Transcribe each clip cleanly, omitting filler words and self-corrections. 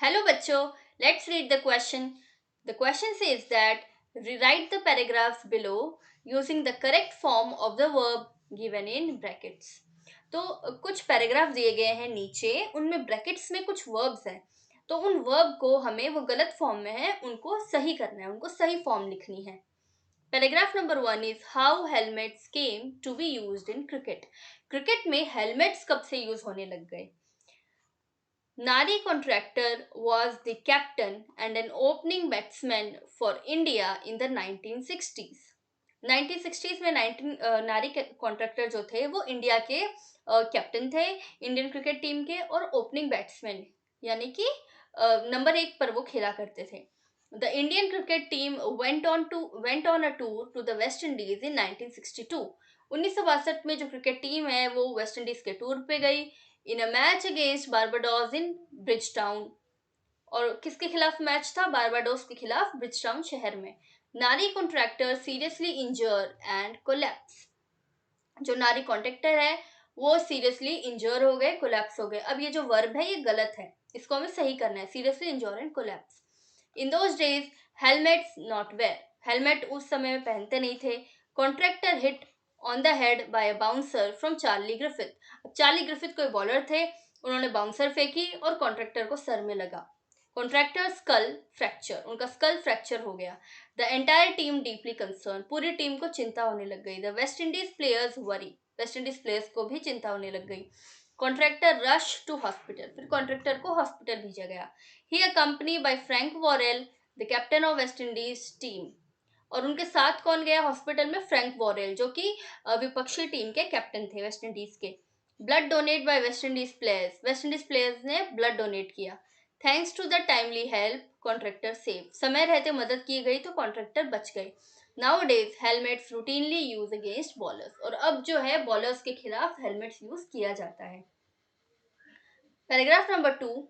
Hello बच्चों, let's read the question. The question says that rewrite the paragraphs below using the correct form of the verb given in brackets. तो कुछ paragraph दिए गए हैं नीचे, उनमें ब्रैकेट्स में कुछ वर्ब्स हैं. तो उन वर्ब को हमें वो गलत फॉर्म में है उनको सही करना है, उनको सही फॉर्म लिखनी है. Paragraph number 1 is how helmets came to be used in cricket. Cricket में हेलमेट्स कब से यूज होने लग गए. Nari Contractor was the captain and an opening batsman for India in the 1960s. 1960s में नारी कॉन्ट्रैक्टर जो थे वो इंडिया के कैप्टन थे इंडियन क्रिकेट टीम के और ओपनिंग बैट्समैन यानी कि नंबर 1 पर वो खेला करते थे. The Indian cricket team went on a tour to the West Indies in 1962. 1962 में जो क्रिकेट टीम है वो वेस्ट इंडीज के टूर पे गई in a match against Barbados in Bridgetown. और किसके खिलाफ मैच था. बारबाडोस के खिलाफ ब्रिजटाउन शहर में. Nari Contractor seriously injure and collapse. जो नारी कॉन्ट्रैक्टर है वो सीरियसली इंजर हो गए, कोलैप्स हो गए. अब ये जो वर्ब है ये गलत है, इसको हमें सही करना है. Seriously injure and collapse. In those days helmets not wear. Helmet उस समय में पहनते नहीं थे. Contractor hit on the head by a bouncer from Charlie Griffith. Charlie Griffith कोई बॉलर थे, उन्होंने बाउंसर फेंकी और कॉन्ट्रैक्टर को सर में लगा. कॉन्ट्रैक्टर स्कल फ्रैक्चर, उनका स्कल फ्रैक्चर हो गया. The entire team deeply concern, पूरी टीम को चिंता होने लग गई. The West Indies players worry, West Indies players को भी चिंता होने लग गई. कॉन्ट्रैक्टर रश टू हॉस्पिटल, फिर कॉन्ट्रैक्टर को हॉस्पिटल भेजा गया. He accompany by Frank Worrell the captain of West Indies team. और उनके साथ कौन गया हॉस्पिटल में. फ्रैंक वॉरेल जो कि विपक्षी टीम के कैप्टन थे वेस्ट इंडीज के. Blood donate by West Indies players, West Indies players ने ब्लड डोनेट किया. Thanks to the timely help Contractor save, समय रहते मदद की गई तो कॉन्ट्रैक्टर बच गए. Nowadays helmets routinely use against bowlers, और अब जो है बॉलर्स के खिलाफ हेलमेट्स यूज किया जाता है. Paragraph number 2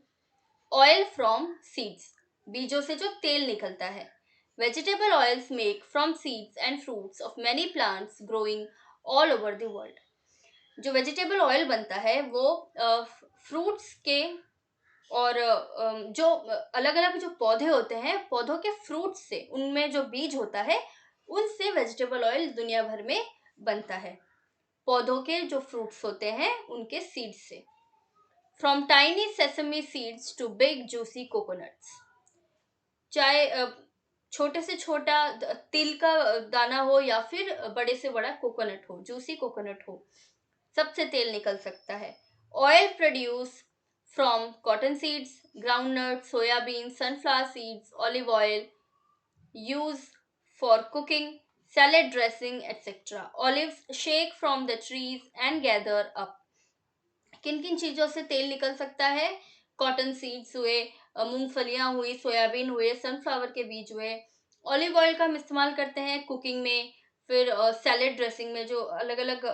oil from seeds, बीजों से जो तेल निकलता है. Vegetable oils make from seeds and fruits of many plants growing all over the world. जो वेजिटेबल ऑयल बनता है वो फ्रूट्स के और जो अलग अलग जो पौधे होते हैं पौधों के फ्रूट्स से, उनमें जो बीज होता है उनसे वेजिटेबल ऑयल दुनिया भर में बनता है. पौधों के जो फ्रूट्स होते हैं उनके सीड्स से. From tiny sesame seeds to big juicy coconuts, चाहे छोटे से छोटा तिल का दाना हो या फिर बड़े से बड़ा कोकोनट हो, जूसी कोकोनट हो, सबसे तेल निकल सकता है. Oil produce from cotton seeds, groundnut, soybean, sunflower seeds, olive oil use for cooking, salad dressing etcetera. Olives shake from the trees and gather up. किन किन चीजों से तेल निकल सकता है. कॉटन सीड्स हुए, मूंगफलियां हुई, सोयाबीन हुए, सनफ्लावर के बीज हुए. ऑलिव ऑयल का हम इस्तेमाल करते हैं कुकिंग में. फिर सैलेड ड्रेसिंग में, जो अलग अलग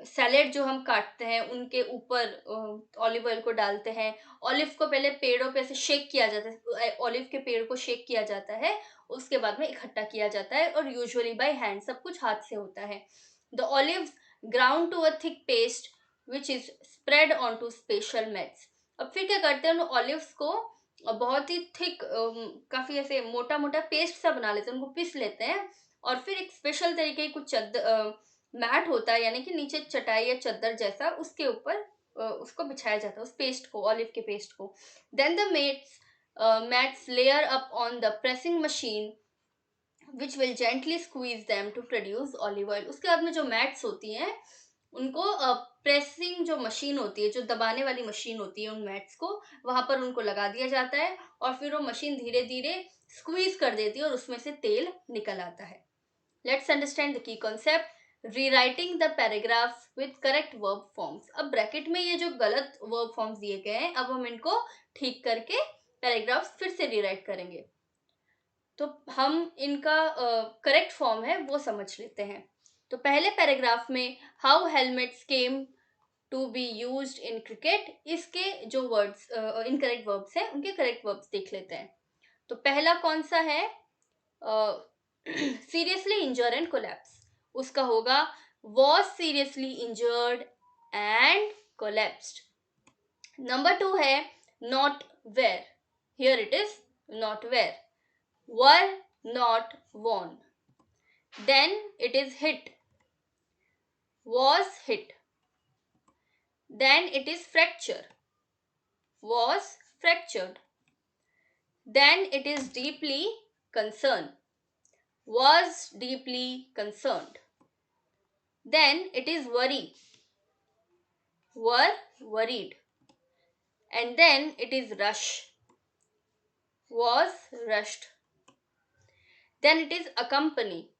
सैलेड जो हम काटते हैं उनके ऊपर ऑलिव ऑयल को डालते हैं. ऑलिव को पहले पेड़ों पे ऐसे शेक किया जाता है, ऑलिव के पेड़ को शेक किया जाता है, उसके बाद में इकट्ठा किया जाता है और यूजुअली बाय हैंड, सब कुछ हाथ से होता है. The olives ground to a thick paste which is spread on to special mats. अब फिर क्या करते हैं, उन ऑलिव्स को बहुत ही थिक, काफी ऐसे मोटा मोटा पेस्ट सा बना लेते हैं, उनको पीस लेते हैं और फिर एक स्पेशल तरीके की कुछ मैट होता है, यानी कि नीचे चटाई या चद्दर जैसा, उसके ऊपर उसको बिछाया जाता है, उस पेस्ट को, ऑलिव के पेस्ट को. Then the mats layer up on the pressing machine which will gently squeeze them to produce olive oil. उसके बाद में जो मैट्स होती हैं उनको प्रेसिंग जो मशीन होती है, जो दबाने वाली मशीन होती है, उन मैट्स को वहां पर उनको लगा दिया जाता है और फिर वो मशीन धीरे धीरे स्क्वीज कर देती है और उसमें से तेल निकल आता है. Let's understand the key concept. Rewriting the paragraphs with correct verb forms. अब ब्रैकेट में ये जो गलत वर्ब फॉर्म्स दिए गए हैं, अब हम इनको ठीक करके पैराग्राफ्स फिर से रीराइट करेंगे. तो हम इनका करेक्ट फॉर्म है वो समझ लेते हैं. तो पहले पैराग्राफ में how helmets came to be used in cricket, इसके जो वर्ड्स इनकरेक्ट वर्ब्स हैं उनके करेक्ट वर्ब्स देख लेते हैं. तो पहला कौन सा है, सीरियसली इंजर्ड एंड कोलैप्स. उसका होगा was seriously injured and collapsed. Number 2 है not where. Here it is not where. Were not worn. Then it is hit. Was hit. Then it is fracture. Was fractured. Then it is deeply concerned. Was deeply concerned. Then it is worry. Were worried. And then it is rush. Was rushed. Then it is accompany.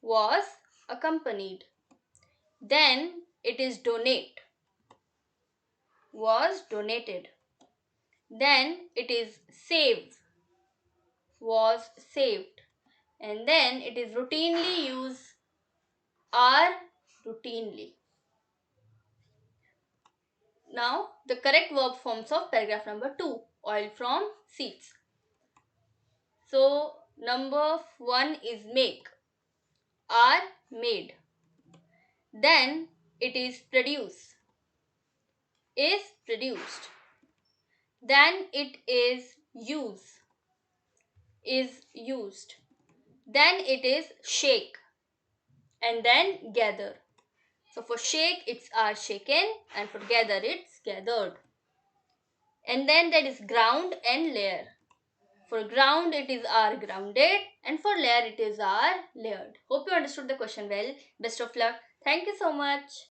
Was accompanied. Then it is donate. Was donated. Then it is save. Was saved. And then it is routinely use. Are routinely. Now the correct verb forms of paragraph number 2, oil from seeds. So number 1 is make. Are made. Then it is produce. Is produced. Then it is use. Is used. Then it is shake. And then gather. So for shake it's are shaken, and for gather it's gathered. And then there is ground and layer. For ground it is are grounded, and for layer it is are layered. Hope you understood the question well. Best of luck. Thank you so much.